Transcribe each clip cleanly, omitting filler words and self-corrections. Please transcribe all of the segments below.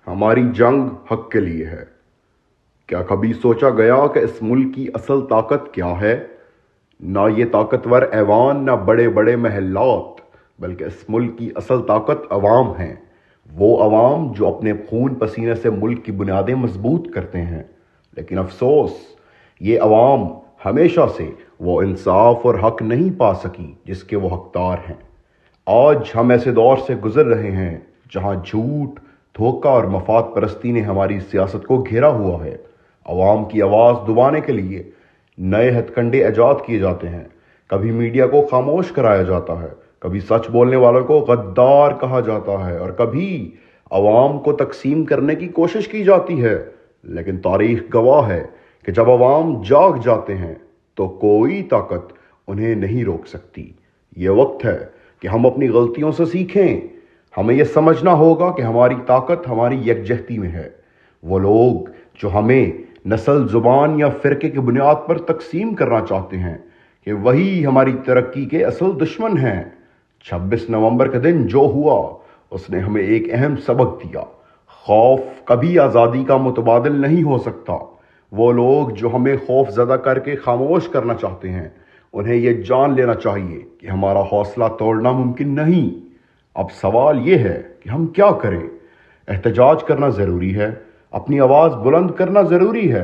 हमारी जंग हक के लिए है। क्या कभी सोचा गया कि इस मुल्क की असल ताकत क्या है? ना ये ताकतवर ऐवान, ना बड़े बड़े महलात, बल्कि इस मुल्क की असल ताकत अवाम है। वो अवाम जो अपने खून पसीने से मुल्क की बुनियादें मजबूत करते हैं। लेकिन अफसोस, ये अवाम हमेशा से वो इंसाफ और हक नहीं पा सकी जिसके वो हकदार हैं। आज हम ऐसे दौर से गुजर रहे हैं जहां झूठ, धोखा और मफाद परस्ती ने हमारी सियासत को घेरा हुआ है। अवाम की आवाज़ दबाने के लिए नए हथकंडे ऐजाद किए जाते हैं। कभी मीडिया को खामोश कराया जाता है, कभी सच बोलने वालों को गद्दार कहा जाता है, और कभी अवाम को तकसीम करने की कोशिश की जाती है। लेकिन तारीख गवाह है कि जब अवाम जाग जाते हैं तो कोई ताकत उन्हें नहीं रोक सकती। ये वक्त है कि हम अपनी गलतियों से सीखें। हमें यह समझना होगा कि हमारी ताकत हमारी यकजहती में है। वो लोग जो हमें नस्ल, जुबान या फिरके की बुनियाद पर तकसीम करना चाहते हैं कि वही हमारी तरक्की के असल दुश्मन हैं। 26 नवंबर के दिन जो हुआ उसने हमें एक अहम सबक दिया। खौफ कभी आज़ादी का मुतबादिल नहीं हो सकता। वो लोग जो हमें खौफ ज़दा करके खामोश करना चाहते हैं, उन्हें यह जान लेना चाहिए कि हमारा हौसला तोड़ना मुमकिन नहीं। अब सवाल यह है कि हम क्या करें। एहतजाज करना ज़रूरी है, अपनी आवाज़ बुलंद करना ज़रूरी है,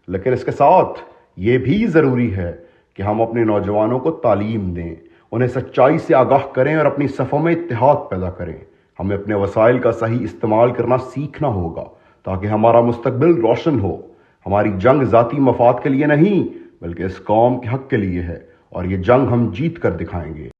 लेकिन इसके साथ ये भी ज़रूरी है कि हम अपने नौजवानों को तालीम दें, उन्हें सच्चाई से आगाह करें और अपनी सफ़ों में इत्तेहाद पैदा करें। हमें अपने वसाइल का सही इस्तेमाल करना सीखना होगा ताकि हमारा मुस्तकबिल रोशन हो। हमारी जंग ज़ाती मफाद के लिए नहीं, बल्कि इस कौम के हक के लिए है, और ये जंग हम जीत कर दिखाएंगे।